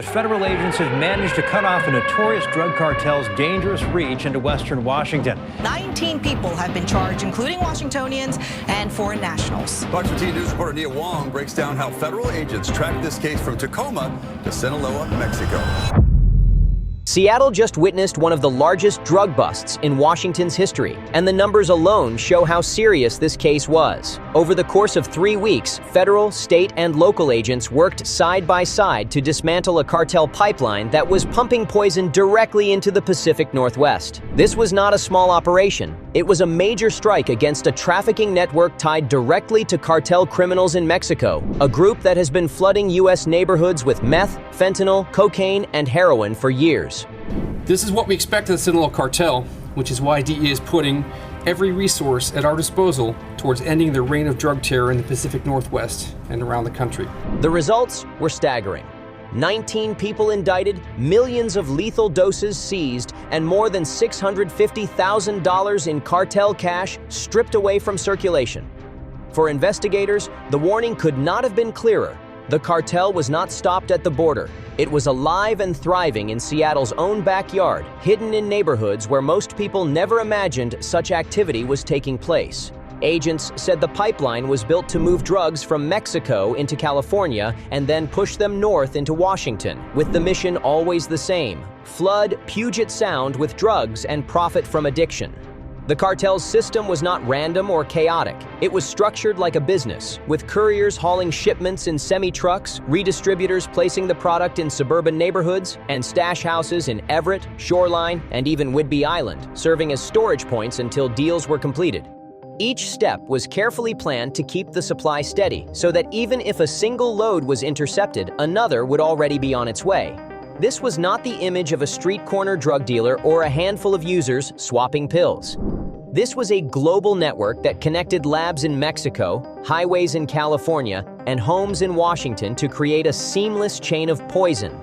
federal agents have managed to cut off a notorious drug cartel's dangerous reach into western Washington. 19 people have been charged, including Washingtonians and foreign nationals. Fox 15 News reporter Nia Wong breaks down how federal agents tracked this case from Tacoma to Sinaloa, Mexico. Seattle just witnessed one of the largest drug busts in Washington's history, and the numbers alone show how serious this case was. Over the course of 3 weeks, federal, state, and local agents worked side by side to dismantle a cartel pipeline that was pumping poison directly into the Pacific Northwest. This was not a small operation. It was a major strike against a trafficking network tied directly to cartel criminals in Mexico, a group that has been flooding U.S. neighborhoods with meth, fentanyl, cocaine, and heroin for years. This is what we expect of the Sinaloa Cartel, which is why DEA is putting every resource at our disposal towards ending the reign of drug terror in the Pacific Northwest and around the country. The results were staggering. 19 people indicted, millions of lethal doses seized, and more than $650,000 in cartel cash stripped away from circulation. For investigators, the warning could not have been clearer. The cartel was not stopped at the border. It was alive and thriving in Seattle's own backyard, hidden in neighborhoods where most people never imagined such activity was taking place. Agents said the pipeline was built to move drugs from Mexico into California and then push them north into Washington, with the mission always the same: flood Puget Sound with drugs and profit from addiction. The cartel's system was not random or chaotic. It was structured like a business, with couriers hauling shipments in semi-trucks, redistributors placing the product in suburban neighborhoods, and stash houses in Everett, Shoreline, and even Whidbey Island, serving as storage points until deals were completed. Each step was carefully planned to keep the supply steady, so that even if a single load was intercepted, another would already be on its way. This was not the image of a street corner drug dealer or a handful of users swapping pills. This was a global network that connected labs in Mexico, highways in California, and homes in Washington to create a seamless chain of poison.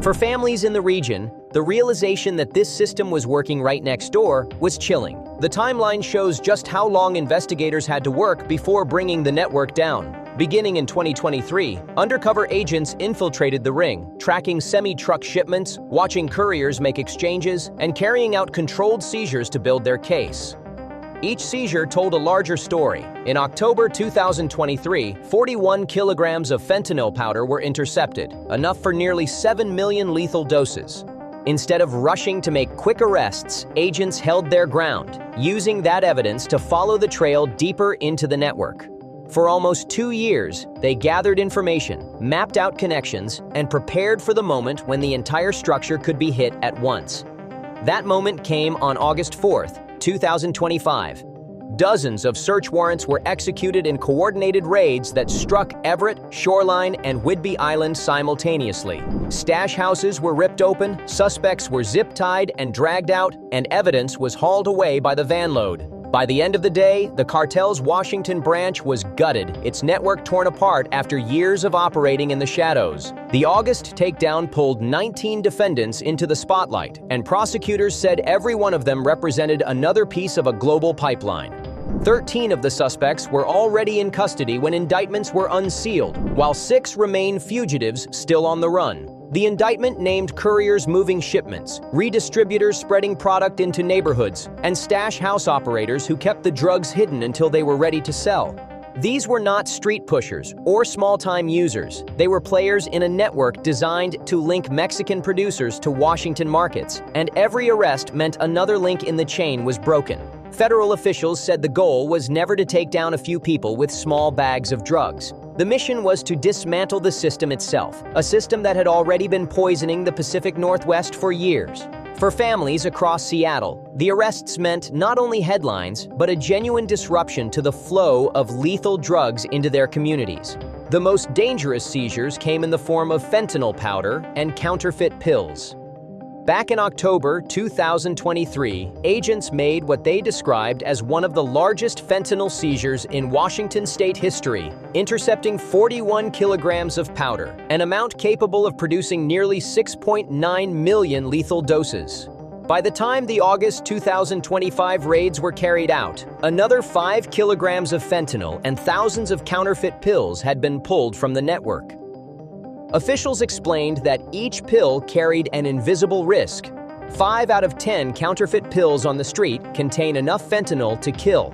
For families in the region, the realization that this system was working right next door was chilling. The timeline shows just how long investigators had to work before bringing the network down. Beginning in 2023, undercover agents infiltrated the ring, tracking semi-truck shipments, watching couriers make exchanges, and carrying out controlled seizures to build their case. Each seizure told a larger story. In October 2023, 41 kilograms of fentanyl powder were intercepted, enough for nearly 7 million lethal doses. Instead of rushing to make quick arrests, agents held their ground, using that evidence to follow the trail deeper into the network. For almost 2 years, they gathered information, mapped out connections, and prepared for the moment when the entire structure could be hit at once. That moment came on August 4th, 2025. Dozens of search warrants were executed in coordinated raids that struck Everett, Shoreline, and Whidbey Island simultaneously. Stash houses were ripped open, suspects were zip-tied and dragged out, and evidence was hauled away by the van load. By the end of the day, the cartel's Washington branch was gutted, its network torn apart after years of operating in the shadows. The August takedown pulled 19 defendants into the spotlight, and prosecutors said every one of them represented another piece of a global pipeline. 13 of the suspects were already in custody when indictments were unsealed, while 6 remain fugitives still on the run. The indictment named couriers moving shipments, redistributors spreading product into neighborhoods, and stash house operators who kept the drugs hidden until they were ready to sell. These were not street pushers or small-time users. They were players in a network designed to link Mexican producers to Washington markets, and every arrest meant another link in the chain was broken. Federal officials said the goal was never to take down a few people with small bags of drugs. The mission was to dismantle the system itself, a system that had already been poisoning the Pacific Northwest for years. For families across Seattle, the arrests meant not only headlines, but a genuine disruption to the flow of lethal drugs into their communities. The most dangerous seizures came in the form of fentanyl powder and counterfeit pills. Back in October 2023, agents made what they described as one of the largest fentanyl seizures in Washington state history, intercepting 41 kilograms of powder, an amount capable of producing nearly 6.9 million lethal doses. By the time the August 2025 raids were carried out, another 5 kilograms of fentanyl and thousands of counterfeit pills had been pulled from the network. Officials explained that each pill carried an invisible risk. 5 out of 10 counterfeit pills on the street contain enough fentanyl to kill.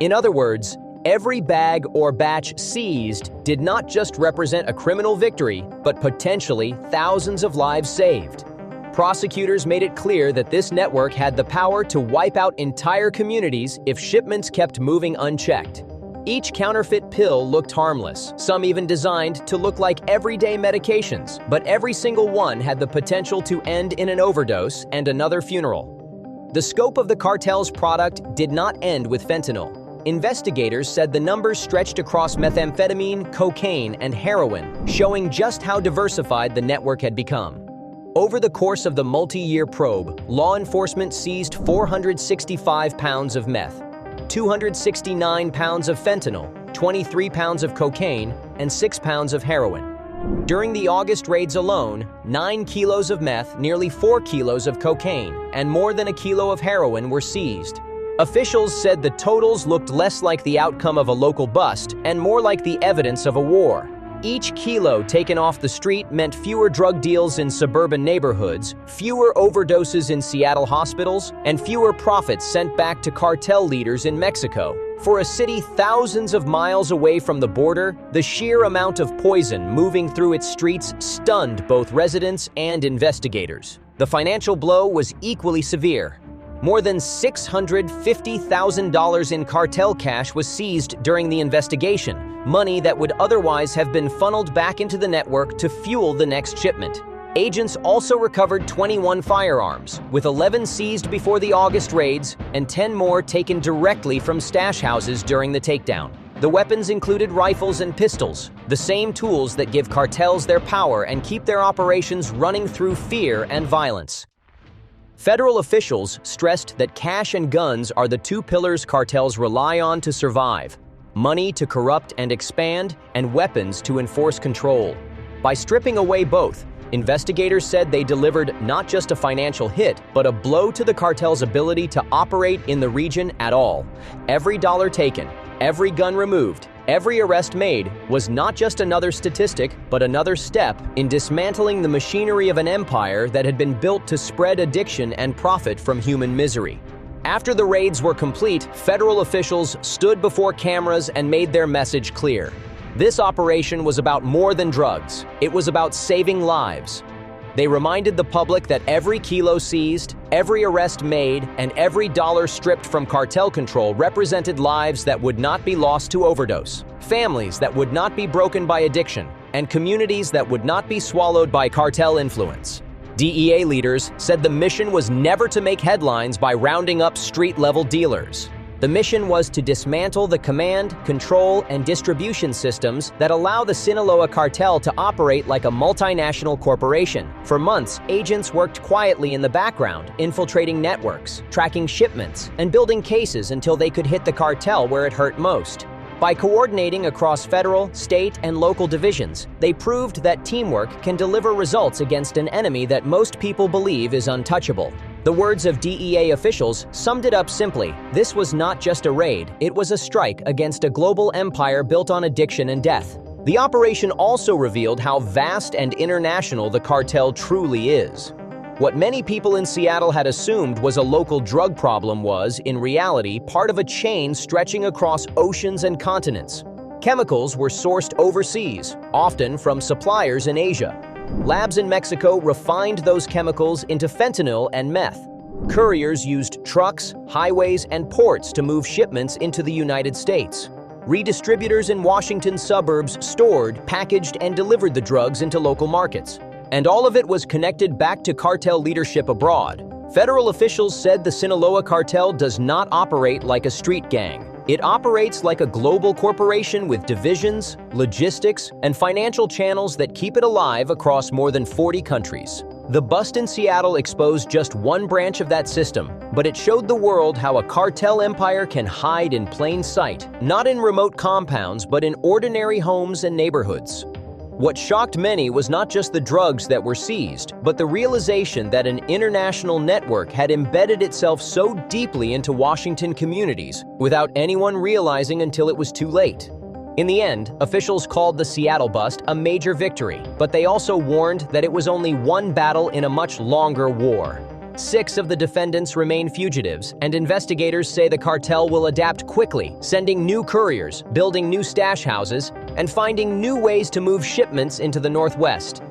In other words, every bag or batch seized did not just represent a criminal victory, but potentially thousands of lives saved. Prosecutors made it clear that this network had the power to wipe out entire communities if shipments kept moving unchecked. Each counterfeit pill looked harmless, some even designed to look like everyday medications, but every single one had the potential to end in an overdose and another funeral. The scope of the cartel's product did not end with fentanyl. Investigators said the numbers stretched across methamphetamine, cocaine, and heroin, showing just how diversified the network had become. Over the course of the multi-year probe, law enforcement seized 465 pounds of meth, 269 pounds of fentanyl, 23 pounds of cocaine, and 6 pounds of heroin. During the August raids alone, 9 kilos of meth, nearly 4 kilos of cocaine, and more than a kilo of heroin were seized. Officials said the totals looked less like the outcome of a local bust and more like the evidence of a war. Each kilo taken off the street meant fewer drug deals in suburban neighborhoods, fewer overdoses in Seattle hospitals, and fewer profits sent back to cartel leaders in Mexico. For a city thousands of miles away from the border, the sheer amount of poison moving through its streets stunned both residents and investigators. The financial blow was equally severe. More than $650,000 in cartel cash was seized during the investigation, money that would otherwise have been funneled back into the network to fuel the next shipment. Agents also recovered 21 firearms, with 11 seized before the August raids and 10 more taken directly from stash houses during the takedown. The weapons included rifles and pistols, the same tools that give cartels their power and keep their operations running through fear and violence. Federal officials stressed that cash and guns are the two pillars cartels rely on to survive: money to corrupt and expand, and weapons to enforce control. By stripping away both, investigators said they delivered not just a financial hit, but a blow to the cartel's ability to operate in the region at all. Every dollar taken, every gun removed, every arrest made was not just another statistic, but another step in dismantling the machinery of an empire that had been built to spread addiction and profit from human misery. After the raids were complete, federal officials stood before cameras and made their message clear. This operation was about more than drugs. It was about saving lives. They reminded the public that every kilo seized, every arrest made, and every dollar stripped from cartel control represented lives that would not be lost to overdose, families that would not be broken by addiction, and communities that would not be swallowed by cartel influence. DEA leaders said the mission was never to make headlines by rounding up street-level dealers. The mission was to dismantle the command, control, and distribution systems that allow the Sinaloa Cartel to operate like a multinational corporation. For months, agents worked quietly in the background, infiltrating networks, tracking shipments, and building cases until they could hit the cartel where it hurt most. By coordinating across federal, state, and local divisions, they proved that teamwork can deliver results against an enemy that most people believe is untouchable. The words of DEA officials summed it up simply: this was not just a raid, it was a strike against a global empire built on addiction and death. The operation also revealed how vast and international the cartel truly is. What many people in Seattle had assumed was a local drug problem was, in reality, part of a chain stretching across oceans and continents. Chemicals were sourced overseas, often from suppliers in Asia. Labs in Mexico refined those chemicals into fentanyl and meth. Couriers used trucks, highways, and ports to move shipments into the United States. Redistributors in Washington suburbs stored, packaged, and delivered the drugs into local markets. And all of it was connected back to cartel leadership abroad. Federal officials said the Sinaloa Cartel does not operate like a street gang. It operates like a global corporation with divisions, logistics, and financial channels that keep it alive across more than 40 countries. The bust in Seattle exposed just one branch of that system, but it showed the world how a cartel empire can hide in plain sight, not in remote compounds, but in ordinary homes and neighborhoods. What shocked many was not just the drugs that were seized, but the realization that an international network had embedded itself so deeply into Washington communities without anyone realizing until it was too late. In the end, officials called the Seattle bust a major victory, but they also warned that it was only one battle in a much longer war. 6 of the defendants remain fugitives, and investigators say the cartel will adapt quickly, sending new couriers, building new stash houses, and finding new ways to move shipments into the Northwest.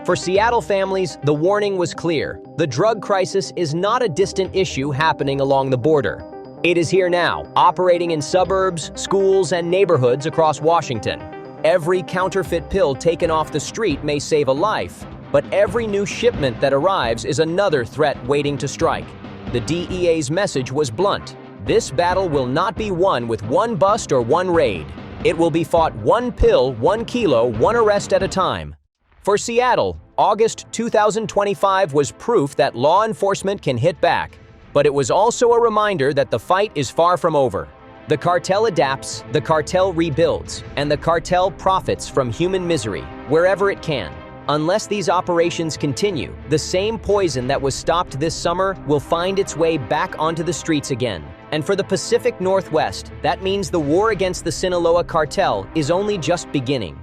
For Seattle families, the warning was clear. The drug crisis is not a distant issue happening along the border. It is here now, operating in suburbs, schools, and neighborhoods across Washington. Every counterfeit pill taken off the street may save a life, but every new shipment that arrives is another threat waiting to strike. The DEA's message was blunt. This battle will not be won with one bust or one raid. It will be fought one pill, 1 kilo, 1 arrest at a time. For Seattle, August 2025 was proof that law enforcement can hit back. But it was also a reminder that the fight is far from over. The cartel adapts, the cartel rebuilds, and the cartel profits from human misery wherever it can. Unless these operations continue, the same poison that was stopped this summer will find its way back onto the streets again. And for the Pacific Northwest, that means the war against the Sinaloa Cartel is only just beginning.